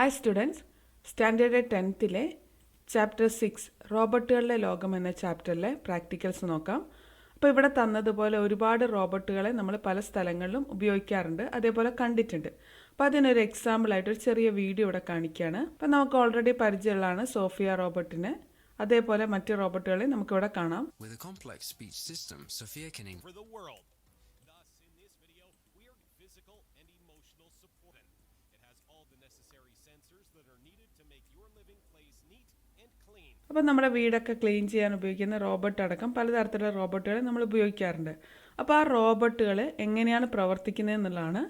Hi students, standard 10th chapter 6 റോബോട്ടുകളുടെ ലോകം എന്ന ചാപ്റ്ററിലെ practicals നോക്കാം. അപ്പോൾ ഇവിടെ തന്നതുപോലെ ഒരുപാട് റോബോട്ടുകളെ നമ്മൾ പല സ്ഥലങ്ങളിലും ഉപയോഗിക്കാറുണ്ട്, അതേപോലെ കണ്ടിട്ടുണ്ട്. അപ്പോൾ അതിനൊരു എക്സാമ്പിളായിട്ടൊരു ചെറിയ വീഡിയോ ഇവിടെ കാണിക്കുകയാണ്. അപ്പോൾ നമുക്ക് ഓൾറെഡി പരിചയമുള്ളതാണ് സോഫിയ റോബോട്ടിനെ. അതേപോലെ മറ്റ് റോബോട്ടുകളെ നമുക്കിവിടെ കാണാം. അപ്പോൾ നമ്മുടെ വീടൊക്കെ ക്ലീൻ ചെയ്യാൻ ഉപയോഗിക്കുന്ന റോബോട്ട് അടക്കം പലതരത്തിലുള്ള റോബോട്ടുകൾ നമ്മൾ ഉപയോഗിക്കാറുണ്ട്. അപ്പോൾ ആ റോബോട്ടുകൾ എങ്ങനെയാണ് പ്രവർത്തിക്കുന്നത് എന്നുള്ളതാണ്.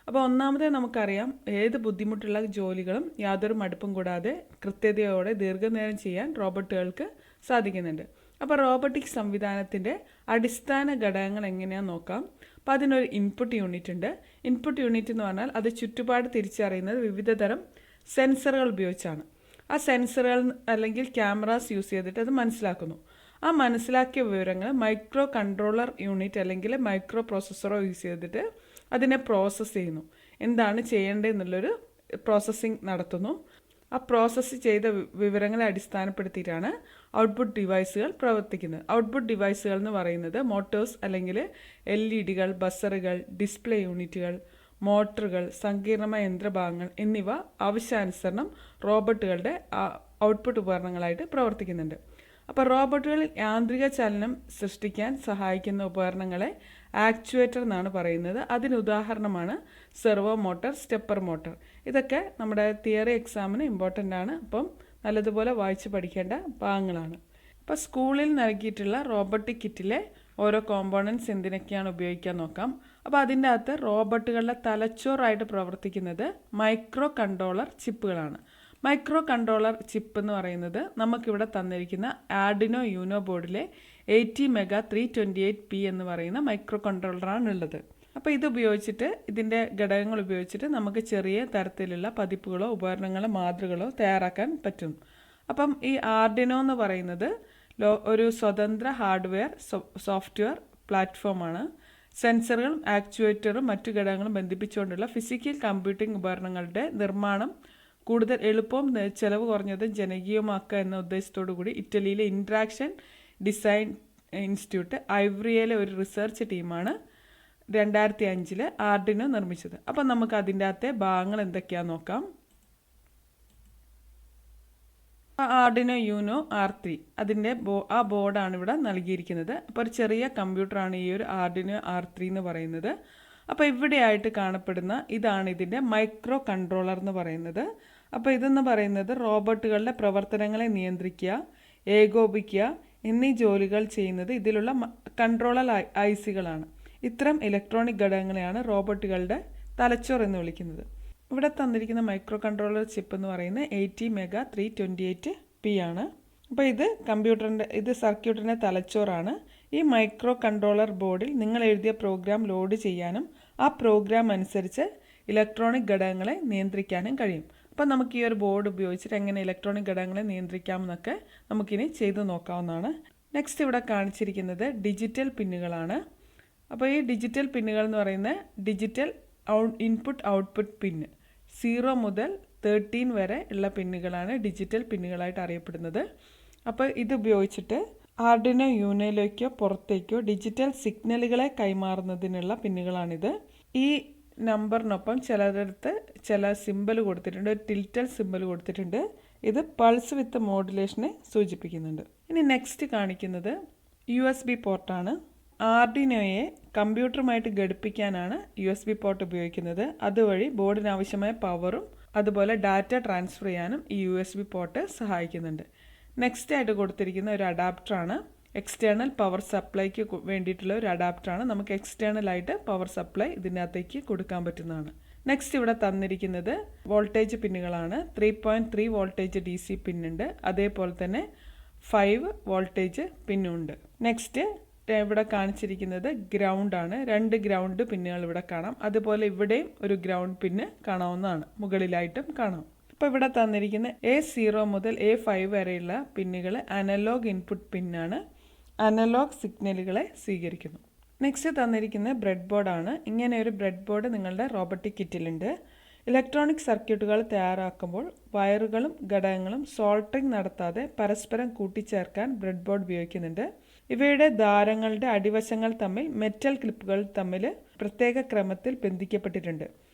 അപ്പോൾ ഒന്നാമതേ നമുക്കറിയാം, ഏത് ബുദ്ധിമുട്ടുള്ള ജോലികളും യാതൊരു മടുപ്പും കൂടാതെ കൃത്യതയോടെ ദീർഘനേരം ചെയ്യാൻ റോബോട്ടുകൾക്ക് സാധിക്കുന്നുണ്ട്. അപ്പോൾ റോബോട്ടിക് സംവിധാനത്തിൻ്റെ അടിസ്ഥാന ഘടകങ്ങൾ എങ്ങനെയാണെന്ന് നോക്കാം. അപ്പോൾ അതിനൊരു ഇൻപുട്ട് യൂണിറ്റ് ഉണ്ട്. ഇൻപുട്ട് യൂണിറ്റ് എന്ന് പറഞ്ഞാൽ അത് ചുറ്റുപാട് തിരിച്ചറിയുന്നത് വിവിധതരം സെൻസറുകൾ ഉപയോഗിച്ചാണ്. ആ സെൻസറുകൾ അല്ലെങ്കിൽ ക്യാമറാസ് യൂസ് ചെയ്തിട്ട് അത് മനസ്സിലാക്കുന്നു. ആ മനസ്സിലാക്കിയ വിവരങ്ങൾ മൈക്രോ കൺട്രോളർ യൂണിറ്റ് അല്ലെങ്കിൽ മൈക്രോ പ്രോസസ്സറോ യൂസ് ചെയ്തിട്ട് അതിനെ പ്രോസസ്സ് ചെയ്യുന്നു. എന്താണ് ചെയ്യേണ്ടതെന്നുള്ളൊരു പ്രോസസ്സിങ് നടത്തുന്നു. ആ പ്രോസസ്സ് ചെയ്ത വിവരങ്ങളെ അടിസ്ഥാനപ്പെടുത്തിയിട്ടാണ് ഔട്ട്പുട്ട് ഡിവൈസുകൾ പ്രവർത്തിക്കുന്നത്. ഔട്ട്പുട്ട് ഡിവൈസുകൾ എന്ന് പറയുന്നത് മോട്ടോഴ്സ് അല്ലെങ്കിൽ LED-കൾ, ബസറുകൾ, ഡിസ്പ്ലേ യൂണിറ്റുകൾ, മോട്ടറുകൾ, സങ്കീർണമായ യന്ത്രഭാഗങ്ങൾ എന്നിവ ആവശ്യാനുസരണം റോബോട്ടുകളുടെ ഔട്ട്പുട്ട് ഉപകരണങ്ങളായിട്ട് പ്രവർത്തിക്കുന്നുണ്ട്. അപ്പോൾ റോബോട്ടുകളിൽ യാന്ത്രിക ചലനം സൃഷ്ടിക്കാൻ സഹായിക്കുന്ന ഉപകരണങ്ങളെ ആക്ച്വേറ്റർ എന്നാണ് പറയുന്നത്. അതിന് ഉദാഹരണമാണ് സെർവോ മോട്ടർ, സ്റ്റെപ്പർ മോട്ടർ. ഇതൊക്കെ നമ്മുടെ തിയറി എക്സാമിന് ഇമ്പോർട്ടൻ്റ് ആണ്. അപ്പം നല്ലതുപോലെ വായിച്ച് പഠിക്കേണ്ട ഭാഗങ്ങളാണ്. അപ്പോൾ സ്കൂളിൽ നൽകിയിട്ടുള്ള റോബോട്ടിക് കിറ്റിലെ ഓരോ കോമ്പോണൻറ്റ്സ് എന്തിനൊക്കെയാണ് ഉപയോഗിക്കാൻ നോക്കാം. അപ്പോൾ അതിൻ്റെ അകത്ത് റോബോട്ടുകളുടെ തലച്ചോറായിട്ട് പ്രവർത്തിക്കുന്നത് മൈക്രോ കൺട്രോളർ ചിപ്പുകളാണ്. മൈക്രോ കൺട്രോളർ ചിപ്പ് എന്ന് പറയുന്നത് നമുക്കിവിടെ തന്നിരിക്കുന്ന ആർഡിനോ യൂനോ ബോർഡിലെ ATmega328P എന്ന് പറയുന്ന മൈക്രോ കൺട്രോളറാണ് ഉള്ളത്. അപ്പോൾ ഇത് ഉപയോഗിച്ചിട്ട്, ഇതിൻ്റെ ഘടകങ്ങൾ ഉപയോഗിച്ചിട്ട് നമുക്ക് ചെറിയ തരത്തിലുള്ള പതിപ്പുകളോ ഉപകരണങ്ങളോ മാതൃകളോ തയ്യാറാക്കാൻ പറ്റും. അപ്പം ഈ ആർഡിനോ എന്ന് പറയുന്നത് ഒരു സ്വതന്ത്ര ഹാർഡ്വെയർ സോഫ്റ്റ്വെയർ പ്ലാറ്റ്ഫോമാണ്. സെൻസറുകളും ആക്ച്വേറ്ററും മറ്റു ഘടകങ്ങളും ബന്ധിപ്പിച്ചുകൊണ്ടുള്ള ഫിസിക്കൽ കമ്പ്യൂട്ടിംഗ് ഉപകരണങ്ങളുടെ നിർമ്മാണം കൂടുതൽ എളുപ്പവും ചെലവ് കുറഞ്ഞതും ജനകീയമാക്കുക എന്ന ഉദ്ദേശത്തോടു കൂടി ഇറ്റലിയിലെ ഇൻട്രാക്ഷൻ ഡിസൈൻ ഇൻസ്റ്റിറ്റ്യൂട്ട് ഐവറിയയിലെ ഒരു റിസർച്ച് ടീമാണ് 2005 ആർഡിനോ നിർമ്മിച്ചത്. അപ്പം നമുക്ക് അതിൻ്റെ അകത്തെ ഭാഗങ്ങൾ എന്തൊക്കെയാണെന്ന് നോക്കാം. ആർഡിനോ യൂനോ R3 അതിൻ്റെ ആ ബോർഡാണ് ഇവിടെ നൽകിയിരിക്കുന്നത്. അപ്പോൾ ഒരു ചെറിയ കമ്പ്യൂട്ടറാണ് ഈ ഒരു ആർഡിനോ R3 എന്ന് പറയുന്നത്. അപ്പോൾ ഇവിടെയായിട്ട് കാണപ്പെടുന്ന ഇതാണ് ഇതിൻ്റെ മൈക്രോ കൺട്രോളർ എന്ന് പറയുന്നത്. അപ്പോൾ ഇതെന്ന് പറയുന്നത് റോബോട്ടുകളുടെ പ്രവർത്തനങ്ങളെ നിയന്ത്രിക്കുക, ഏകോപിക്കുക എന്നീ ജോലികൾ ചെയ്യുന്നത് ഇതിലുള്ള കൺട്രോളർ ICകളാണ്. ഇത്തരം ഇലക്ട്രോണിക് ഘടകങ്ങളെയാണ് റോബോട്ടുകളുടെ തലച്ചോർ എന്ന് വിളിക്കുന്നത്. ഇവിടെ തന്നിരിക്കുന്ന മൈക്രോ കൺട്രോളർ ചിപ്പ് എന്ന് പറയുന്നത് ATmega328P ആണ്. അപ്പോൾ ഇത് സർക്യൂട്ടിൻ്റെ തലച്ചോറാണ്. ഈ മൈക്രോ കൺട്രോളർ ബോർഡിൽ നിങ്ങൾ എഴുതിയ പ്രോഗ്രാം ലോഡ് ചെയ്യാനും ആ പ്രോഗ്രാം അനുസരിച്ച് ഇലക്ട്രോണിക് ഘടകങ്ങളെ നിയന്ത്രിക്കാനും കഴിയും. അപ്പോൾ നമുക്ക് ഈ ഒരു ബോർഡ് ഉപയോഗിച്ചിട്ട് എങ്ങനെ ഇലക്ട്രോണിക് ഘടകങ്ങളെ നിയന്ത്രിക്കാമെന്നൊക്കെ നമുക്കിനി ചെയ്തു നോക്കാവുന്നതാണ്. നെക്സ്റ്റ് ഇവിടെ കാണിച്ചിരിക്കുന്നത് ഡിജിറ്റൽ പിന്നുകളാണ്. അപ്പോൾ ഈ ഡിജിറ്റൽ പിന്നുകൾ എന്ന് പറയുന്നത് ഡിജിറ്റൽ ഇൻപുട്ട് ഔട്ട്പുട്ട് പിന്ന് 0 മുതൽ 13 വരെ ഉള്ള പിന്നുകളാണ് ഡിജിറ്റൽ പിന്നുകളായിട്ട് അറിയപ്പെടുന്നത്. അപ്പോൾ ഇത് ഉപയോഗിച്ചിട്ട് ആർഡിനോ യൂനോയിലേക്കോ പുറത്തേക്കോ ഡിജിറ്റൽ സിഗ്നലുകളെ കൈമാറുന്നതിനുള്ള പിന്നുകളാണിത്. ഈ നമ്പറിനൊപ്പം ചിലയിടത്ത് ചില സിമ്പൽ കൊടുത്തിട്ടുണ്ട്, ഒരു ടിൽറ്റൽ സിമ്പൽ കൊടുത്തിട്ടുണ്ട്. ഇത് പൾസ് വിത്ത് മോഡുലേഷനെ സൂചിപ്പിക്കുന്നുണ്ട്. ഇനി നെക്സ്റ്റ് കാണിക്കുന്നത് USB പോർട്ടാണ്. ആർഡിനോയെ കമ്പ്യൂട്ടറുമായിട്ട് ഘടിപ്പിക്കാനാണ് USB പോർട്ട് ഉപയോഗിക്കുന്നത്. അതുവഴി ബോർഡിനാവശ്യമായ പവറും അതുപോലെ ഡാറ്റ ട്രാൻസ്ഫർ ചെയ്യാനും ഈ USB പോർട്ട് സഹായിക്കുന്നുണ്ട്. നെക്സ്റ്റ് ആയിട്ട് കൊടുത്തിരിക്കുന്ന ഒരു അഡാപ്റ്ററാണ്. എക്സ്റ്റേണൽ പവർ സപ്ലൈക്ക് വേണ്ടിയിട്ടുള്ള ഒരു അഡാപ്റ്ററാണ്. നമുക്ക് എക്സ്റ്റേണലായിട്ട് പവർ സപ്ലൈ ഇതിനകത്തേക്ക് കൊടുക്കാൻ പറ്റുന്നതാണ്. നെക്സ്റ്റ് ഇവിടെ തന്നിരിക്കുന്നത് വോൾട്ടേജ് പിന്നുകളാണ്. 3.3 വോൾട്ടേജ് DC പിന്നുണ്ട്, അതേപോലെ തന്നെ 5 വോൾട്ടേജ് പിന്നുണ്ട്. നെക്സ്റ്റ് ഇവിടെ കാണിച്ചിരിക്കുന്നത് ഗ്രൗണ്ട് ആണ്. 2 ഗ്രൗണ്ട് പിന്നുകൾ ഇവിടെ കാണാം. അതുപോലെ ഇവിടെയും ഒരു ഗ്രൗണ്ട് പിന്ന് കാണാവുന്നതാണ്, മുകളിലായിട്ടും കാണാം. അപ്പോൾ ഇവിടെ തന്നിരിക്കുന്ന A0 മുതൽ A5 വരെയുള്ള പിന്നുകൾ അനലോഗ് ഇൻപുട്ട് പിന്നാണ്. അനലോഗ് സിഗ്നലുകളെ സ്വീകരിക്കുന്നു. നെക്സ്റ്റ് തന്നിരിക്കുന്നത് ബ്രെഡ് ബോർഡാണ്. ഇങ്ങനെ ഒരു ബ്രെഡ് ബോർഡ് നിങ്ങളുടെ റോബോട്ടിക് കിറ്റിലുണ്ട്. ഇലക്ട്രോണിക് സർക്യൂട്ടുകൾ തയ്യാറാക്കുമ്പോൾ വയറുകളും ഘടകങ്ങളും സോൾഡറിംഗ് നടത്താതെ പരസ്പരം കൂട്ടിച്ചേർക്കാൻ ബ്രെഡ് ബോർഡ് ഉപയോഗിക്കുന്നുണ്ട്. ഇവയുടെ ദ്വാരങ്ങളുടെ അടിവശങ്ങൾ തമ്മിൽ മെറ്റൽ ക്ലിപ്പുകൾ തമ്മിൽ പ്രത്യേക ക്രമത്തിൽ ബന്ധിക്കപ്പെട്ടിട്ടുണ്ട്.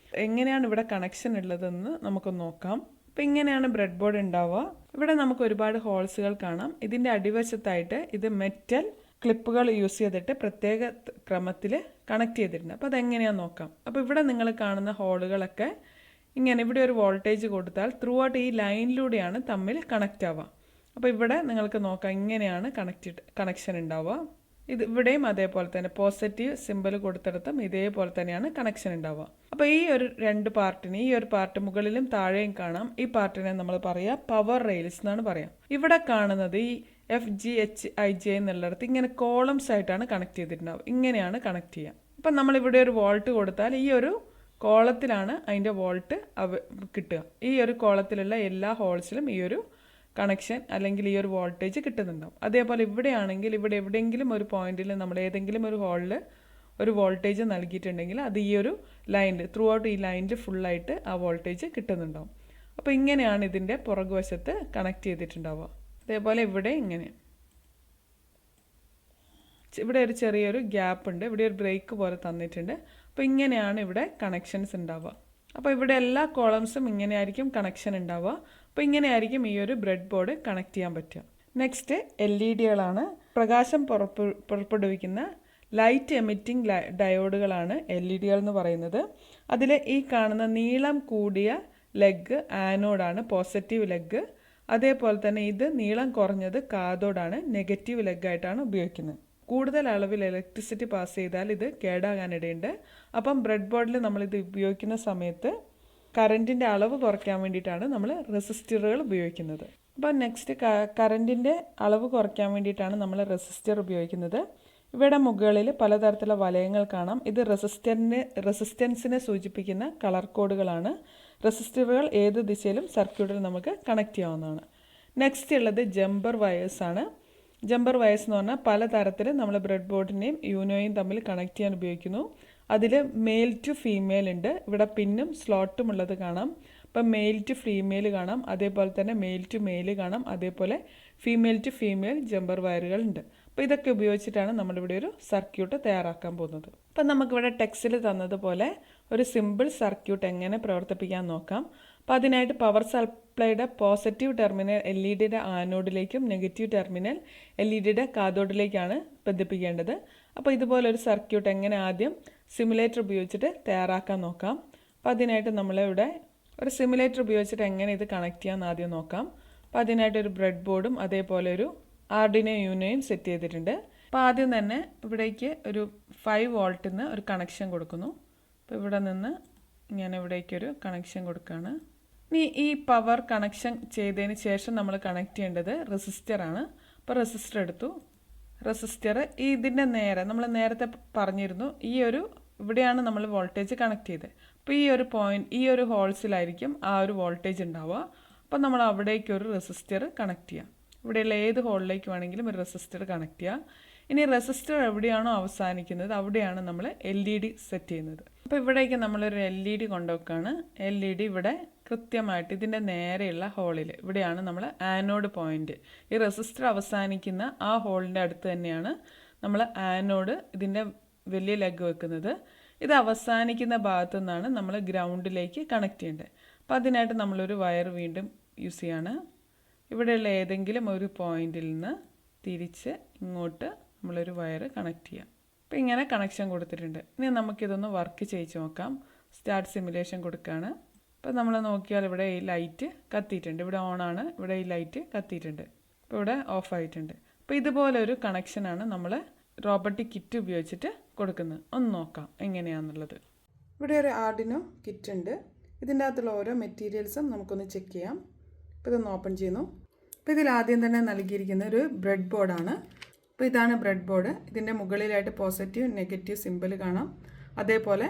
എങ്ങനെയാണ് ഇവിടെ കണക്ഷൻ ഉള്ളതെന്ന് നമുക്ക് നോക്കാം. അപ്പോൾ ഇങ്ങനെയാണ് ബ്രെഡ് ബോർഡ് ഉണ്ടാവുക. ഇവിടെ നമുക്ക് ഒരുപാട് ഹോൾസുകൾ കാണാം. ഇതിൻ്റെ അടിവശത്തായിട്ട് ഇത് മെറ്റൽ ക്ലിപ്പുകൾ യൂസ് ചെയ്തിട്ട് പ്രത്യേക ക്രമത്തിൽ കണക്ട് ചെയ്തിട്ടുണ്ട്. അപ്പോൾ അതെങ്ങനെയാണെന്ന് നോക്കാം. അപ്പോൾ ഇവിടെ നിങ്ങൾ കാണുന്ന ഹോളുകളൊക്കെ ഇങ്ങനെ ഇവിടെ ഒരു വോൾട്ടേജ് കൊടുത്താൽ ത്രൂ ഔട്ട് ഈ ലൈനിലൂടെയാണ് തമ്മിൽ കണക്റ്റ് ആവുക. അപ്പോൾ ഇവിടെ നിങ്ങൾക്ക് നോക്കാം, ഇങ്ങനെയാണ് കണക്ഷൻ ഉണ്ടാവുക. ഇത് ഇവിടെയും അതേപോലെ തന്നെ പോസിറ്റീവ് സിമ്പിൾ കൊടുത്തിടത്തും ഇതേപോലെ തന്നെയാണ് കണക്ഷൻ ഉണ്ടാവുക. അപ്പോൾ ഈ ഒരു രണ്ട് പാർട്ടിന്, ഈ ഒരു പാർട്ട് മുകളിലും താഴെയും കാണാം. ഈ പാർട്ടിനെ നമ്മൾ പറയുക പവർ റെയിൽസ് എന്നാണ് പറയാം. ഇവിടെ കാണുന്നത് ഈ FGHIJ എന്നുള്ളിടത്ത് ഇങ്ങനെ കോളംസ് ആയിട്ടാണ് കണക്ട് ചെയ്തിട്ടുണ്ടാവുക. ഇങ്ങനെയാണ് കണക്ട് ചെയ്യുക. അപ്പം നമ്മളിവിടെ ഒരു വോൾട്ട് കൊടുത്താൽ ഈ ഒരു കോളത്തിലാണ് അതിൻ്റെ വോൾട്ട് കിട്ടുക. ഈ ഒരു കോളത്തിലുള്ള എല്ലാ ഹോൾസിലും ഈ ഒരു കണക്ഷൻ അല്ലെങ്കിൽ ഈ ഒരു വോൾട്ടേജ് കിട്ടുന്നുണ്ടാവും. അതേപോലെ ഇവിടെയാണെങ്കിൽ ഇവിടെ എവിടെയെങ്കിലും ഒരു പോയിന്റിൽ നമ്മൾ ഏതെങ്കിലും ഒരു ഹോളിൽ ഒരു വോൾട്ടേജ് നൽകിയിട്ടുണ്ടെങ്കിൽ അത് ഈ ഒരു ലൈനിൽ ത്രൂ ഔട്ട് ഈ ലൈനിൽ ഫുള്ളായിട്ട് ആ വോൾട്ടേജ് കിട്ടുന്നുണ്ടാവും. അപ്പോൾ ഇങ്ങനെയാണ് ഇതിൻ്റെ പുറകുവശത്ത് കണക്ട് ചെയ്തിട്ടുണ്ടാവുക. അതേപോലെ ഇവിടെ ഇങ്ങനെ ഇവിടെ ഒരു ചെറിയൊരു ഗ്യാപ്പ് ഉണ്ട്, ഇവിടെ ഒരു ബ്രേക്ക് പോലെ തന്നിട്ടുണ്ട്. അപ്പോൾ ഇങ്ങനെയാണ് ഇവിടെ കണക്ഷൻസ് ഉണ്ടാവുക. അപ്പോൾ ഇവിടെ എല്ലാ കോളംസും ഇങ്ങനെയായിരിക്കും കണക്ഷൻ ഉണ്ടാവുക. അപ്പോൾ ഇങ്ങനെയായിരിക്കും ഈ ഒരു ബ്രെഡ് ബോർഡ് കണക്ട് ചെയ്യാൻ പറ്റുക. നെക്സ്റ്റ് LED-കളാണ്. പ്രകാശം പുറപ്പെടുവിക്കുന്ന ലൈറ്റ് എമിറ്റിംഗ് ഡയോഡുകളാണ് LED-കൾ എന്ന് പറയുന്നത്. അതിൽ ഈ കാണുന്ന നീളം കൂടിയ ലെഗ് ആനോഡാണ്, പോസിറ്റീവ് ലെഗ്. അതേപോലെ തന്നെ ഇത് നീളം കുറഞ്ഞത് കാഥോഡാണ്, നെഗറ്റീവ് ലെഗായിട്ടാണ് ഉപയോഗിക്കുന്നത്. കൂടുതൽ അളവിൽ ഇലക്ട്രിസിറ്റി പാസ് ചെയ്താൽ ഇത് കേടാകാനിടയുണ്ട്. അപ്പം ബ്രെഡ് ബോർഡിൽ നമ്മളിത് ഉപയോഗിക്കുന്ന സമയത്ത് കറൻറ്റിൻ്റെ അളവ് കുറയ്ക്കാൻ വേണ്ടിയിട്ടാണ് നമ്മൾ റെസിസ്റ്ററുകൾ ഉപയോഗിക്കുന്നത്. അപ്പം നെക്സ്റ്റ് കറൻറ്റിൻ്റെ അളവ് കുറയ്ക്കാൻ വേണ്ടിയിട്ടാണ് നമ്മൾ റെസിസ്റ്റർ ഉപയോഗിക്കുന്നത്. ഇവിടെ മുകളിൽ പലതരത്തിലുള്ള വലയങ്ങൾ കാണാം. ഇത് റെസിസ്റ്റൻസിനെ സൂചിപ്പിക്കുന്ന കളർ കോഡുകളാണ്. റെസിസ്റ്ററുകൾ ഏത് ദിശയിലും സർക്യൂട്ടിൽ നമുക്ക് കണക്ട് ചെയ്യാവുന്നതാണ്. നെക്സ്റ്റ് ഉള്ളത് ജമ്പർ വയേഴ്സാണ്. ജമ്പർ വയേഴ്സ് എന്ന് പറഞ്ഞാൽ പലതരത്തിൽ നമ്മൾ ബ്രെഡ് ബോർഡിനെയും യൂനോയും തമ്മിൽ കണക്ട് ചെയ്യാൻ ഉപയോഗിക്കുന്നു. അതിൽ മെയിൽ ടു ഫീമെയിൽ ഉണ്ട്. ഇവിടെ പിന്നും സ്ലോട്ടും ഉള്ളത് കാണാം. അപ്പം മെയിൽ ടു ഫീമെയിൽ കാണാം, അതേപോലെ തന്നെ മെയിൽ ടു മെയിൽ കാണാം, അതേപോലെ ഫീമെയിൽ ടു ഫീമെയിൽ ജമ്പർ വയറുകൾ ഉണ്ട്. അപ്പോൾ ഇതൊക്കെ ഉപയോഗിച്ചിട്ടാണ് നമ്മളിവിടെ ഒരു സർക്യൂട്ട് തയ്യാറാക്കാൻ പോകുന്നത്. അപ്പം നമുക്കിവിടെ ടെക്സ്റ്റിൽ തന്നതുപോലെ ഒരു സിമ്പിൾ സർക്യൂട്ട് എങ്ങനെ പ്രവർത്തിപ്പിക്കാൻ നോക്കാം. അപ്പോൾ അതിനായിട്ട് പവർ സപ്ലൈയുടെ പോസിറ്റീവ് ടെർമിനൽ LED-യുടെ ആനോഡിലേക്കും നെഗറ്റീവ് ടെർമിനൽ LED-യുടെ കാഥോഡിലേക്കാണ് ബന്ധിപ്പിക്കേണ്ടത്. അപ്പോൾ ഇതുപോലൊരു സർക്യൂട്ട് എങ്ങനെ ആദ്യം സിമുലേറ്റർ ഉപയോഗിച്ചിട്ട് തയ്യാറാക്കാൻ നോക്കാം. അപ്പോൾ അതിനായിട്ട് നമ്മളിവിടെ ഒരു സിമുലേറ്റർ ഉപയോഗിച്ചിട്ട് എങ്ങനെ ഇത് കണക്ട് ചെയ്യാമെന്ന് ആദ്യം നോക്കാം. അപ്പോൾ അതിനായിട്ടൊരു ബ്രെഡ് ബോർഡും അതേപോലെ ഒരു ആർഡിനോ യൂനോയും സെറ്റ് ചെയ്തിട്ടുണ്ട്. അപ്പോൾ ആദ്യം തന്നെ ഇവിടേക്ക് ഒരു 5 വോൾട്ടിൽ നിന്ന് ഒരു കണക്ഷൻ കൊടുക്കുന്നു. അപ്പോൾ ഇവിടെ നിന്ന് ഞാൻ ഇവിടേക്കൊരു കണക്ഷൻ കൊടുക്കുകയാണ്. ഇനി ഈ പവർ കണക്ഷൻ ചെയ്തതിന് ശേഷം നമ്മൾ കണക്ട് ചെയ്യേണ്ടത് റെസിസ്റ്ററാണ്. അപ്പോൾ റെസിസ്റ്റർ എടുത്തു. റെസിസ്റ്റർ ഇതിൻ്റെ നേരെ നമ്മൾ നേരത്തെ പറഞ്ഞിരുന്നു, ഈ ഒരു ഇവിടെയാണ് നമ്മൾ വോൾട്ടേജ് കണക്ട് ചെയ്തത്. അപ്പോൾ ഈ ഒരു പോയിന്റ്, ഈ ഒരു ഹോൾസിലായിരിക്കും ആ ഒരു വോൾട്ടേജ് ഉണ്ടാവുക. അപ്പോൾ നമ്മൾ അവിടേക്കൊരു റെസിസ്റ്റർ കണക്ട് ചെയ്യാം. ഇവിടെയുള്ള ഏത് ഹോളിലേക്ക് വേണമെങ്കിലും ഒരു റെസിസ്റ്റർ കണക്ട് ചെയ്യാം. ഇനി റെസിസ്റ്റർ എവിടെയാണോ അവസാനിക്കുന്നത് അവിടെയാണ് നമ്മൾ LED സെറ്റ് ചെയ്യുന്നത്. അപ്പോൾ ഇവിടേക്ക് നമ്മളൊരു LED കൊണ്ടുവെക്കുകയാണ്. LED ഇവിടെ കൃത്യമായിട്ട് ഇതിൻ്റെ നേരെയുള്ള ഹോളിൽ ഇവിടെയാണ് നമ്മൾ ആനോഡ് പോയിന്റ്. ഈ റെസിസ്റ്റർ അവസാനിക്കുന്ന ആ ഹോളിൻ്റെ അടുത്ത് തന്നെയാണ് നമ്മൾ ആനോഡ് ഇതിൻ്റെ വലിയ ലെഗ് വെക്കുന്നത്. ഇത് അവസാനിക്കുന്ന ഭാഗത്തു നിന്നാണ് നമ്മൾ ഗ്രൗണ്ടിലേക്ക് കണക്ട് ചെയ്യേണ്ടത്. അപ്പോൾ അതിനായിട്ട് നമ്മളൊരു വയർ വീണ്ടും യൂസ് ചെയ്യാണ്. ഇവിടെയുള്ള ഏതെങ്കിലും ഒരു പോയിന്റിൽ നിന്ന് തിരിച്ച് ഇങ്ങോട്ട് നമ്മളൊരു വയർ കണക്ട് ചെയ്യാം. അപ്പോൾ ഇങ്ങനെ കണക്ഷൻ കൊടുത്തിട്ടുണ്ട്. ഇനി നമുക്കിതൊന്ന് വർക്ക് ചെയ്ത് നോക്കാം. സ്റ്റാർട്ട് സിമുലേഷൻ കൊടുക്കുകയാണ്. അപ്പോൾ നമ്മൾ നോക്കിയാൽ ഇവിടെ ഈ ലൈറ്റ് കത്തിയിട്ടുണ്ട്. ഇവിടെ ഓണാണ്, ഇവിടെ ഈ ലൈറ്റ് കത്തിയിട്ടുണ്ട്. അപ്പോൾ ഇവിടെ ഓഫ് ആയിട്ടുണ്ട്. അപ്പോൾ ഇതുപോലെ ഒരു കണക്ഷനാണ് നമ്മൾ റോബോട്ടിക് കിറ്റ് ഉപയോഗിച്ചിട്ട് കൊടുക്കുന്നത്. ഒന്ന് നോക്കാം എങ്ങനെയാണെന്നുള്ളത്. ഇവിടെ ഒരു ആർഡിനോ കിറ്റ് ഉണ്ട്. ഇതിൻ്റെ അകത്തുള്ള ഓരോ മെറ്റീരിയൽസും നമുക്കൊന്ന് ചെക്ക് ചെയ്യാം. അപ്പോൾ ഇതൊന്ന് ഓപ്പൺ ചെയ്യുന്നു. അപ്പോൾ ഇതിൽ ആദ്യം തന്നെ നൽകിയിരിക്കുന്ന ഒരു ബ്രെഡ് ബോർഡാണ്. അപ്പോൾ ഇതാണ് ബ്രെഡ് ബോർഡ്. ഇതിൻ്റെ മുകളിലായിട്ട് പോസിറ്റീവ് നെഗറ്റീവ് സിമ്പിൾ കാണാം. അതേപോലെ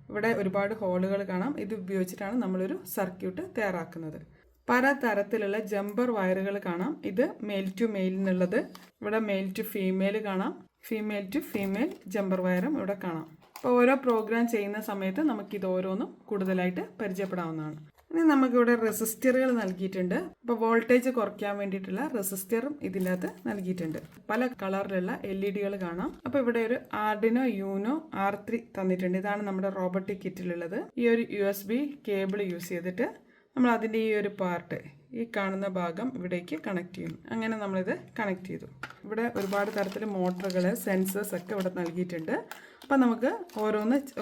ഇവിടെ ഒരുപാട് ഹോളുകൾ കാണാം. ഇത് ഉപയോഗിച്ചിട്ടാണ് നമ്മളൊരു സർക്യൂട്ട് തയ്യാറാക്കുന്നത്. പല തരത്തിലുള്ള ജമ്പർ വയറുകൾ കാണാം. ഇത് മെയിൽ ടു മെയിൽ എന്നുള്ളത്, ഇവിടെ മെയിൽ ടു ഫീമെയിൽ കാണാം, ഫീമെയിൽ ടു ഫീമെയിൽ ജമ്പർ വയറും ഇവിടെ കാണാം. അപ്പോൾ ഓരോ പ്രോഗ്രാം ചെയ്യുന്ന സമയത്ത് നമുക്കിത് ഓരോന്നും കൂടുതലായിട്ട് പരിചയപ്പെടാവുന്നതാണ്. ഇനി നമുക്കിവിടെ റെസിസ്റ്ററുകൾ നൽകിയിട്ടുണ്ട്. അപ്പോൾ വോൾട്ടേജ് കുറയ്ക്കാൻ വേണ്ടിയിട്ടുള്ള റെസിസ്റ്ററും ഇതിൻ്റെ അകത്ത് നൽകിയിട്ടുണ്ട്. പല കളറിലുള്ള LED കാണാം. അപ്പോൾ ഇവിടെ ഒരു ആർഡിനോ യൂനോ R3 തന്നിട്ടുണ്ട്. ഇതാണ് നമ്മുടെ റോബോട്ടിക് കിറ്റിലുള്ളത്. ഈ ഒരു USB കേബിൾ യൂസ് ചെയ്തിട്ട് നമ്മൾ അതിൻ്റെ ഈ ഒരു പാർട്ട്, ഈ കാണുന്ന ഭാഗം ഇവിടേക്ക് കണക്ട് ചെയ്യുന്നു. അങ്ങനെ നമ്മളിത് കണക്ട് ചെയ്തു. ഇവിടെ ഒരുപാട് തരത്തിൽ മോട്ടറുകൾ, സെൻസേഴ്സ് ഒക്കെ ഇവിടെ നൽകിയിട്ടുണ്ട്. അപ്പം നമുക്ക്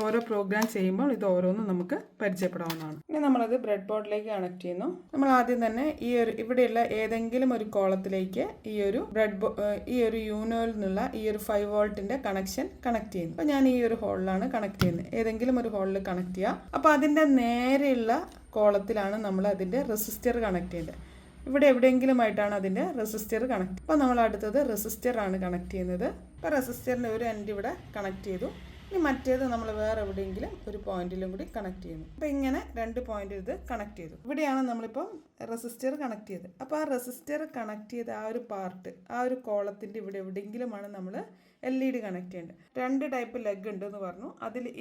ഓരോ പ്രോഗ്രാം ചെയ്യുമ്പോൾ ഇത് ഓരോന്നും നമുക്ക് പരിചയപ്പെടാവുന്നതാണ്. ഇനി നമ്മളത് ബ്രെഡ് ബോർഡിലേക്ക് കണക്ട് ചെയ്യുന്നു. നമ്മൾ ആദ്യം തന്നെ ഇവിടെയുള്ള ഏതെങ്കിലും ഒരു കോളത്തിലേക്ക് ഈ ഒരു യൂനോയിൽ നിന്നുള്ള ഈ ഒരു 5 വോൾട്ടിന്റെ കണക്ഷൻ കണക്ട് ചെയ്യുന്നു. അപ്പോൾ ഞാൻ ഈ ഒരു ഹോളിലാണ് കണക്ട് ചെയ്യുന്നത്. ഏതെങ്കിലും ഒരു ഹോളിൽ കണക്ട് ചെയ്യുക. അപ്പോൾ അതിൻ്റെ നേരെയുള്ള കോളത്തിലാണ് നമ്മൾ അതിൻ്റെ റെസിസ്റ്റർ കണക്ട് ചെയ്യേണ്ടത്. ഇവിടെ എവിടെയെങ്കിലുമായിട്ടാണ് അതിൻ്റെ റെസിസ്റ്റർ കണക്ട്. അപ്പോൾ നമ്മൾ അടുത്തത് റെസിസ്റ്ററാണ് കണക്ട് ചെയ്യുന്നത്. അപ്പോൾ റെസിസ്റ്ററിൻ്റെ ഒരു എൻഡ് ഇവിടെ കണക്ട് ചെയ്തു. ഇനി മറ്റേത് നമ്മൾ വേറെ എവിടെയെങ്കിലും ഒരു പോയിന്റിലും കൂടി കണക്ട് ചെയ്യുന്നു. അപ്പോൾ ഇങ്ങനെ 2 പോയിന്റിൽ ഇത് കണക്ട് ചെയ്തു. ഇവിടെയാണ് നമ്മളിപ്പോൾ റെസിസ്റ്റർ കണക്ട് ചെയ്തത്. അപ്പോൾ ആ റെസിസ്റ്റർ കണക്ട് ചെയ്ത ആ ഒരു പാർട്ട്, ആ ഒരു കോളത്തിൻ്റെ ഇവിടെ എവിടെയെങ്കിലുമാണ് നമ്മൾ LED കണക്ട് ചെയ്യേണ്ടത്. 2 ടൈപ്പ് ലെഗ് ഉണ്ടെന്ന് പറഞ്ഞു.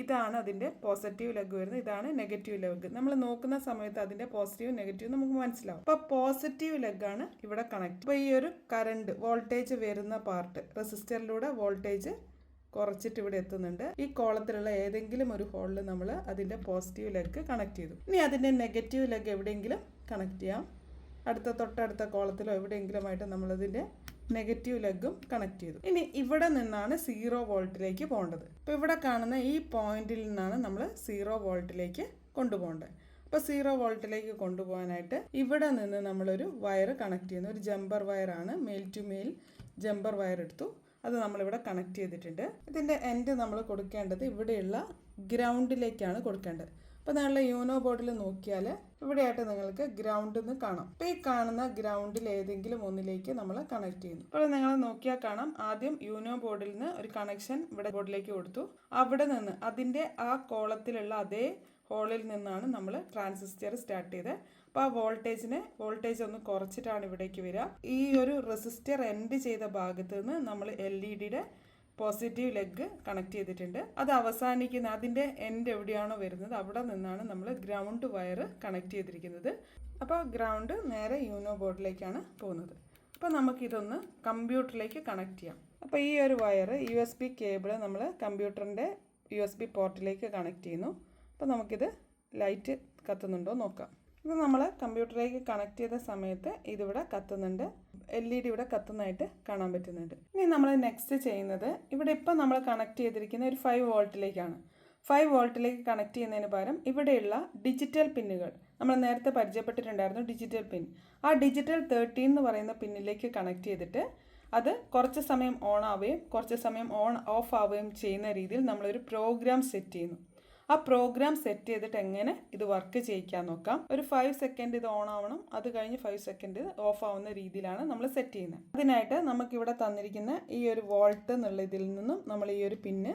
ഇതാണ് അതിൻ്റെ പോസിറ്റീവ് ലെഗ് വരുന്നത്, ഇതാണ് നെഗറ്റീവ് ലെഗ്. നമ്മൾ നോക്കുന്ന സമയത്ത് അതിൻ്റെ പോസിറ്റീവ് നെഗറ്റീവ് നമുക്ക് മനസ്സിലാവും. അപ്പോൾ പോസിറ്റീവ് ലെഗാണ് ഇവിടെ കണക്ട്. അപ്പോൾ ഈ ഒരു കറണ്ട് വോൾട്ടേജ് വരുന്ന പാർട്ട്, റെസിസ്റ്ററിലൂടെ വോൾട്ടേജ് കുറച്ചിട്ട് ഇവിടെ എത്തുന്നുണ്ട്. ഈ കോളത്തിലുള്ള ഏതെങ്കിലും ഒരു ഹോളിൽ നമ്മൾ അതിൻ്റെ പോസിറ്റീവ് ലെഗ് കണക്ട് ചെയ്തു. ഇനി അതിൻ്റെ നെഗറ്റീവ് ലെഗ് എവിടെയെങ്കിലും കണക്ട് ചെയ്യാം. തൊട്ടടുത്ത കോളത്തിലോ എവിടെയെങ്കിലുമായിട്ട് നമ്മളതിൻ്റെ നെഗറ്റീവ് ലെഗും കണക്ട് ചെയ്തു. ഇനി ഇവിടെ നിന്നാണ് 0 വോൾട്ടിലേക്ക് പോകേണ്ടത്. അപ്പോൾ ഇവിടെ കാണുന്ന ഈ പോയിന്റിൽ നിന്നാണ് നമ്മൾ 0 വോൾട്ടിലേക്ക് കൊണ്ടുപോകേണ്ടത്. അപ്പോൾ 0 വോൾട്ടിലേക്ക് കൊണ്ടുപോകാനായിട്ട് ഇവിടെ നിന്ന് നമ്മളൊരു വയർ കണക്ട് ചെയ്യുന്നു. ഒരു ജമ്പർ വയറാണ്, male to male jumper wire എടുത്തു. അത് നമ്മളിവിടെ കണക്ട് ചെയ്തിട്ടുണ്ട്. ഇതിൻ്റെ എൻഡ് നമ്മൾ കൊടുക്കേണ്ടത് ഇവിടെയുള്ള ഗ്രൗണ്ടിലേക്കാണ് കൊടുക്കേണ്ടത്. അപ്പോൾ നിങ്ങളുടെ യൂനോ ബോർഡിൽ നോക്കിയാൽ ഇവിടെയായിട്ട് നിങ്ങൾക്ക് ഗ്രൗണ്ട് എന്ന് കാണാം. അപ്പോൾ ഈ കാണുന്ന ഗ്രൗണ്ടിൽ ഏതെങ്കിലും ഒന്നിലേക്ക് നമ്മൾ കണക്ട് ചെയ്യുന്നു. അപ്പോൾ നിങ്ങൾ നോക്കിയാൽ കാണാം, ആദ്യം യൂനോ ബോർഡിൽ നിന്ന് ഒരു കണക്ഷൻ ഇവിടെ ബോർഡിലേക്ക് കൊടുത്തു. അവിടെ നിന്ന് അതിൻ്റെ ആ കോളത്തിലുള്ള അതേ ഹോളിൽ നിന്നാണ് നമ്മൾ ട്രാൻസിസ്റ്റർ സ്റ്റാർട്ട് ചെയ്തത്. അപ്പോൾ ആ വോൾട്ടേജ് ഒന്ന് കുറച്ചിട്ടാണ് ഇവിടേക്ക് വരിക. ഈ ഒരു റെസിസ്റ്റർ എൻഡ് ചെയ്ത ഭാഗത്ത് നിന്ന് നമ്മൾ LED പോസിറ്റീവ് ലെഗ് കണക്ട് ചെയ്തിട്ടുണ്ട്. അത് അവസാനിക്കുന്ന അതിൻ്റെ എൻഡ് എവിടെയാണോ വരുന്നത് അവിടെ നിന്നാണ് നമ്മൾ ഗ്രൗണ്ട് വയർ കണക്ട് ചെയ്തിരിക്കുന്നത്. അപ്പോൾ ഗ്രൗണ്ട് നേരെ യൂനോ ബോർഡിലേക്കാണ് പോകുന്നത്. അപ്പോൾ നമുക്കിതൊന്ന് കമ്പ്യൂട്ടറിലേക്ക് കണക്ട് ചെയ്യാം. അപ്പോൾ ഈ ഒരു വയർ USB കേബിൾ നമ്മൾ കമ്പ്യൂട്ടറിൻ്റെ USB പോർട്ടിലേക്ക് കണക്ട് ചെയ്യുന്നു. അപ്പോൾ നമുക്കിത് ലൈറ്റ് കത്തുന്നുണ്ടോ നോക്കാം. ഇത് നമ്മൾ കമ്പ്യൂട്ടറിലേക്ക് കണക്ട് ചെയ്ത സമയത്ത് ഇതിവിടെ കത്തുന്നുണ്ട്. LED ഇവിടെ കത്തുന്നതായിട്ട് കാണാൻ പറ്റുന്നുണ്ട്. ഇനി നമ്മൾ നെക്സ്റ്റ് ചെയ്യുന്നത്, ഇവിടെ ഇപ്പം നമ്മൾ കണക്ട് ചെയ്തിരിക്കുന്ന ഒരു 5 വോൾട്ടിലേക്കാണ്. 5 വോൾട്ടിലേക്ക് കണക്ട് ചെയ്യുന്നതിന് പകരം ഇവിടെയുള്ള ഡിജിറ്റൽ പിന്നുകൾ നമ്മൾ നേരത്തെ പരിചയപ്പെട്ടിട്ടുണ്ടായിരുന്നു. ഡിജിറ്റൽ പിൻ, ആ ഡിജിറ്റൽ 13 എന്ന് പറയുന്ന പിന്നിലേക്ക് കണക്ട് ചെയ്തിട്ട് അത് കുറച്ച് സമയം ഓൺ ആവുകയും കുറച്ച് സമയം ഓഫ് ആവുകയും ചെയ്യുന്ന രീതിയിൽ നമ്മളൊരു പ്രോഗ്രാം സെറ്റ് ചെയ്യുന്നു. ആ പ്രോഗ്രാം സെറ്റ് ചെയ്തിട്ട് എങ്ങനെ ഇത് വർക്ക് ചെയ്യിക്കാൻ നോക്കാം. ഒരു 5 സെക്കൻഡ് ഇത് ഓൺ ആവണം, അത് കഴിഞ്ഞ് 5 സെക്കൻഡ് ഓഫ് ആവുന്ന രീതിയിലാണ് നമ്മൾ സെറ്റ് ചെയ്യുന്നത്. അതിനായിട്ട് നമുക്കിവിടെ തന്നിരിക്കുന്ന ഈ ഒരു വോൾട്ട് എന്നുള്ള ഇതിൽ നിന്നും നമ്മൾ ഈ ഒരു പിന്ന്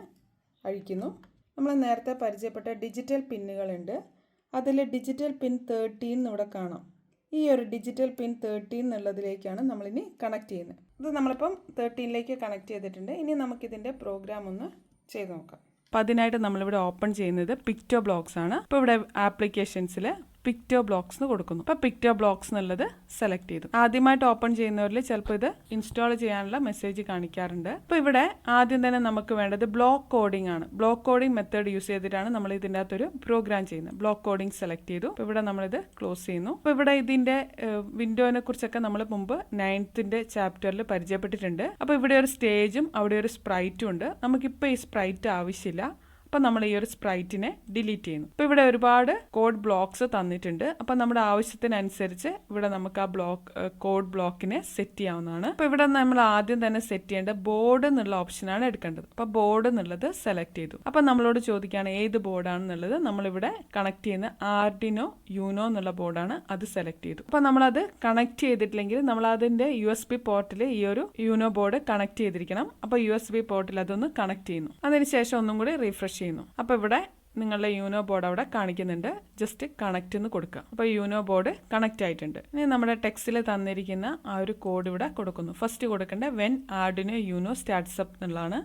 അഴിക്കുന്നു. നമ്മൾ നേരത്തെ പരിചയപ്പെട്ട ഡിജിറ്റൽ പിന്നുകളുണ്ട്. അതിൽ ഡിജിറ്റൽ പിൻ 13 ഇവിടെ കാണാം. ഈ ഒരു ഡിജിറ്റൽ പിൻ 13 എന്നുള്ളതിലേക്കാണ് നമ്മളിനി കണക്ട് ചെയ്യുന്നത്. ഇത് നമ്മളിപ്പം 13ലേക്ക് കണക്ട് ചെയ്തിട്ടുണ്ട്. ഇനി നമുക്കിതിൻ്റെ പ്രോഗ്രാം ഒന്ന് ചെയ്ത് നോക്കാം. അപ്പോൾ അതിനായിട്ട് നമ്മളിവിടെ ഓപ്പൺ ചെയ്യുന്നത് പിക്ടോ ബ്ലോക്സ് ആണ്. അപ്പോൾ ഇവിടെ ആപ്ലിക്കേഷൻസിൽ പിക്ടോ ബ്ലോക്സ് എന്ന് കൊടുക്കുന്നു. അപ്പോൾ പിക്ടോ ബ്ലോക്സ് എന്നുള്ളത് സെലക്ട് ചെയ്തു. ആദ്യമായിട്ട് ഓപ്പൺ ചെയ്യുന്നവരിൽ ചിലപ്പോൾ ഇത് ഇൻസ്റ്റാൾ ചെയ്യാനുള്ള മെസ്സേജ് കാണിക്കാറുണ്ട്. അപ്പോൾ ഇവിടെ ആദ്യം തന്നെ നമുക്ക് വേണ്ടത് ബ്ലോക്ക് കോഡിംഗ് ആണ്. ബ്ലോക്ക് കോഡിംഗ് മെത്തേഡ് യൂസ് ചെയ്തിട്ടാണ് നമ്മൾ ഇതിൻ്റെ അകത്തൊരു പ്രോഗ്രാം ചെയ്യുന്നത്. ബ്ലോക്ക് കോഡിംഗ് സെലക്ട് ചെയ്തു. അപ്പോൾ ഇവിടെ നമ്മളിത് ക്ലോസ് ചെയ്യുന്നു. അപ്പോൾ ഇവിടെ ഇതിൻ്റെ വിൻഡോനെ കുറിച്ചൊക്കെ നമ്മൾ മുമ്പ് 9th ചാപ്റ്ററിൽ പരിചയപ്പെട്ടിട്ടുണ്ട്. അപ്പോൾ ഇവിടെ ഒരു സ്റ്റേജും അവിടെ ഒരു സ്പ്രൈറ്റും ഉണ്ട്. നമുക്കിപ്പോൾ ഈ സ്പ്രൈറ്റ് ആവശ്യമില്ല. അപ്പോൾ നമ്മൾ ഈ ഒരു സ്പ്രൈറ്റിനെ ഡിലീറ്റ് ചെയ്യുന്നു. അപ്പോൾ ഇവിടെ ഒരുപാട് കോഡ് ബ്ലോക്സ് തന്നിട്ടുണ്ട്. അപ്പോൾ നമ്മുടെ ആവശ്യത്തിനനുസരിച്ച് ഇവിടെ നമുക്ക് ആ കോഡ് ബ്ലോക്കിനെ സെറ്റ് ചെയ്യാവുന്നതാണ്. അപ്പോൾ ഇവിടെ നമ്മൾ ആദ്യം തന്നെ സെറ്റ് ചെയ്യേണ്ട ബോർഡ് എന്നുള്ള ഓപ്ഷനാണ് എടുക്കേണ്ടത്. അപ്പോൾ ബോർഡ് എന്നുള്ളത് സെലക്ട് ചെയ്തു. അപ്പോൾ നമ്മളോട് ചോദിക്കുകയാണ് ഏത് ബോർഡാണെന്നുള്ളത്. നമ്മളിവിടെ കണക്ട് ചെയ്യുന്ന ആർഡിനോ യൂനോ എന്നുള്ള ബോർഡാണ്, അത് സെലക്ട് ചെയ്തു. അപ്പോൾ നമ്മളത് കണക്ട് ചെയ്തിട്ടില്ലെങ്കിൽ നമ്മൾ അതിൻ്റെ USB പോർട്ടിൽ ഈ ഒരു യൂനോ ബോർഡ് കണക്ട് ചെയ്തിരിക്കണം. അപ്പോൾ USB പോർട്ടിൽ അതൊന്ന് കണക്ട് ചെയ്യുന്നു. അതിനുശേഷം ഒന്നും കൂടി റീഫ്രഷ് ചെയ്യുന്നു. അപ്പോൾ ഇവിടെ നിങ്ങളുടെ യൂനോ ബോർഡ് അവിടെ കാണിക്കുന്നുണ്ട്. ജസ്റ്റ് കണക്ട് എന്ന് കൊടുക്കുക. അപ്പോൾ യൂനോ ബോർഡ് കണക്ട് ആയിട്ടുണ്ട്. ഇനി നമ്മുടെ ടെക്സ്റ്റിൽ തന്നിരിക്കുന്ന ആ ഒരു കോഡ് ഇവിടെ കൊടുക്കുന്നു. ഫസ്റ്റ് കൊടുക്കേണ്ട when Arduino you know starts up എന്നുള്ളതാണ്.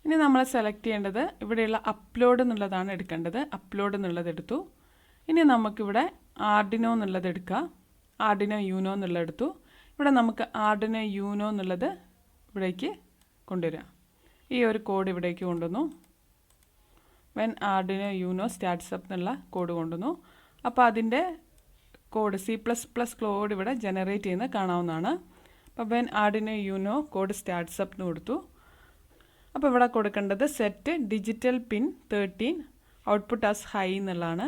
ഇനി നമ്മൾ സെലക്ട് ചെയ്യേണ്ടത് ഇവിടെയുള്ള അപ്ലോഡ് എന്നുള്ളതാണ് എടുക്കേണ്ടത്. അപ്ലോഡ് എന്നുള്ളത് എടുത്തു. ഇനി നമുക്കിവിടെ ആർഡിനോ എന്നുള്ളത് എടുക്കാം. ആർഡിനോ യൂനോ എന്നുള്ളത് എടുത്തു. ഇവിടെ നമുക്ക് ആർഡിനോ യൂനോ എന്നുള്ളത് ഇവിടേക്ക് കൊണ്ടുവരാം. ഈ ഒരു കോഡ് ഇവിടേക്ക് കൊണ്ടുവന്നു. When Arduino you know starts up എന്നുള്ള കോഡ് കൊണ്ടുവന്നു. അപ്പോൾ അതിൻ്റെ കോഡ് C++ കോഡ് ഇവിടെ ജനറേറ്റ് ചെയ്യുന്നത് കാണാവുന്നതാണ്. അപ്പോൾ when Arduino you know code starts up എന്ന് കൊടുത്തു. അപ്പോൾ ഇവിടെ കൊടുക്കേണ്ടത് സെറ്റ് ഡിജിറ്റൽ പിൻ 13 ഔട്ട്പുട്ട് ആസ് ഹൈ എന്നുള്ളതാണ്.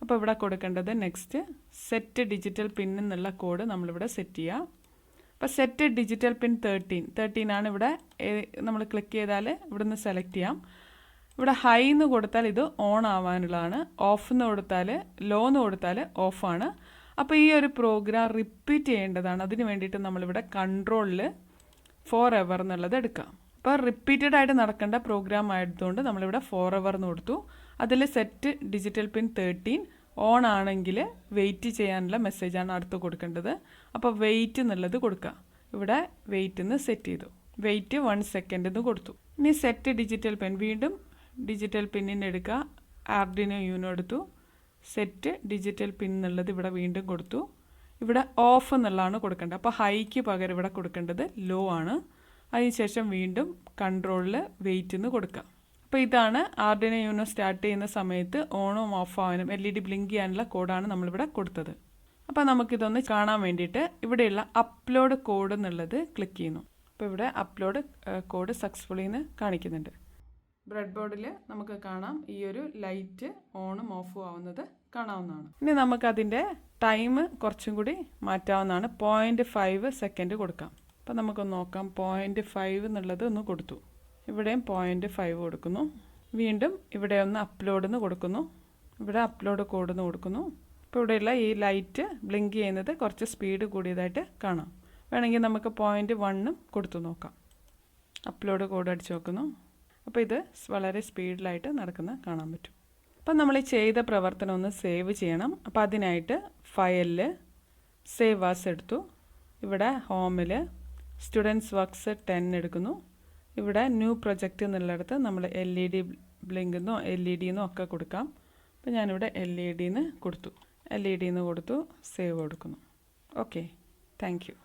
അപ്പോൾ ഇവിടെ കൊടുക്കേണ്ടത് നെക്സ്റ്റ് സെറ്റ് ഡിജിറ്റൽ പിൻ എന്നുള്ള കോഡ് നമ്മളിവിടെ സെറ്റ് ചെയ്യാം. അപ്പോൾ സെറ്റ് ഡിജിറ്റൽ പിൻ 13 ആണ് ഇവിടെ. നമ്മൾ ക്ലിക്ക് ചെയ്താൽ ഇവിടെ നിന്ന് സെലക്ട് ചെയ്യാം. ഇവിടെ ഹൈ എന്ന് കൊടുത്താൽ ഇത് ഓൺ ആവാനുള്ളതാണ്. ഓഫ് എന്ന് കൊടുത്താൽ ലോ എന്ന് കൊടുത്താൽ ഓഫാണ്. അപ്പോൾ ഈ ഒരു പ്രോഗ്രാം റിപ്പീറ്റ് ചെയ്യേണ്ടതാണ്. അതിന് വേണ്ടിയിട്ട് നമ്മളിവിടെ കൺട്രോളിൽ ഫോർ എവർ എന്നുള്ളത് എടുക്കാം. അപ്പോൾ റിപ്പീറ്റഡ് ആയിട്ട് നടക്കേണ്ട പ്രോഗ്രാം ആയതുകൊണ്ട് നമ്മളിവിടെ ഫോർ എവർ എന്ന് കൊടുത്തു. അതിൽ സെറ്റ് ഡിജിറ്റൽ പിൻ 13 ഓൺ ആണെങ്കിൽ വെയിറ്റ് ചെയ്യാനുള്ള മെസ്സേജാണ് അടുത്ത് കൊടുക്കേണ്ടത്. അപ്പോൾ വെയിറ്റ് എന്നുള്ളത് കൊടുക്കുക. ഇവിടെ വെയിറ്റ് എന്ന് സെറ്റ് ചെയ്തു. വെയിറ്റ് 1 സെക്കൻഡ് എന്ന് കൊടുത്തു. ഇനി സെറ്റ് ഡിജിറ്റൽ പിൻ, വീണ്ടും ഡിജിറ്റൽ പിന്നിന് എടുക്കുക. ആർഡിനോ യൂനോ എടുത്തു. സെറ്റ് ഡിജിറ്റൽ പിൻ എന്നുള്ളത് ഇവിടെ വീണ്ടും കൊടുത്തു. ഇവിടെ ഓഫ് എന്നുള്ളതാണ് കൊടുക്കേണ്ടത്. അപ്പോൾ ഹൈക്ക് പകരം ഇവിടെ കൊടുക്കേണ്ടത് ലോ ആണ്. അതിനുശേഷം വീണ്ടും കൺട്രോളിൽ വെയിറ്റ് എന്ന് കൊടുക്കുക. അപ്പോൾ ഇതാണ് ആർഡിനോ യൂനോ സ്റ്റാർട്ട് ചെയ്യുന്ന സമയത്ത് ഓണും ഓഫ് ആവാനും LED ബ്ലിങ്ക് ചെയ്യാനുള്ള കോഡാണ് നമ്മളിവിടെ കൊടുത്തത്. അപ്പോൾ നമുക്കിതൊന്ന് കാണാൻ വേണ്ടിയിട്ട് ഇവിടെയുള്ള അപ്ലോഡ് കോഡ് എന്നുള്ളത് ക്ലിക്ക് ചെയ്യുന്നു. അപ്പോൾ ഇവിടെ അപ്ലോഡ് കോഡ് സക്സസ്ഫുള്ളി എന്ന് കാണിക്കുന്നുണ്ട്. ബ്രെഡ് ബോർഡിൽ നമുക്ക് കാണാം ഈ ഒരു ലൈറ്റ് ഓണും ഓഫും ആവുന്നത് കാണാവുന്നതാണ്. ഇനി നമുക്കതിൻ്റെ ടൈം കുറച്ചും കൂടി മാറ്റാവുന്നതാണ്. 0.5 സെക്കൻഡ് കൊടുക്കാം. അപ്പോൾ നമുക്കൊന്ന് നോക്കാം. 0.5 എന്നുള്ളത് ഒന്ന് കൊടുത്തു. ഇവിടെയും 0.5 കൊടുക്കുന്നു. വീണ്ടും ഇവിടെ ഒന്ന് അപ്ലോഡ് എന്ന് കൊടുക്കുന്നു. ഇവിടെ അപ്ലോഡ് കോഡ് എന്ന് കൊടുക്കുന്നു. ഇപ്പോൾ ഇവിടെയുള്ള ഈ ലൈറ്റ് ബ്ലിങ്ക് ചെയ്യുന്നത് കുറച്ച് സ്പീഡ് കൂടിയതായിട്ട് കാണാം. വേണമെങ്കിൽ നമുക്ക് 0.1 കൊടുത്തു നോക്കാം. അപ്ലോഡ് കോഡ് അടിച്ച് നോക്കുന്നു. അപ്പോൾ ഇത് വളരെ സ്പീഡിലായിട്ട് നടക്കുന്ന കാണാൻ പറ്റും. അപ്പം നമ്മൾ ഈ ചെയ്ത പ്രവർത്തനം ഒന്ന് സേവ് ചെയ്യണം. അപ്പോൾ അതിനായിട്ട് ഫയലിൽ സേവ് ആസ് എടുത്തു. ഇവിടെ ഹോമിൽ സ്റ്റുഡൻസ് വർക്ക്സ് 10 എടുക്കുന്നു. ഇവിടെ ന്യൂ പ്രൊജക്റ്റ് എന്നുള്ളിടത്ത് നമ്മൾ LED ബ്ലിങ്ക് എന്നോ LED എന്നോ ഒക്കെ കൊടുക്കാം. അപ്പോൾ ഞാനിവിടെ LED എന്ന് കൊടുത്തു. LED എന്ന് കൊടുത്തു. സേവ് കൊടുക്കുന്നു. Okay, thank you.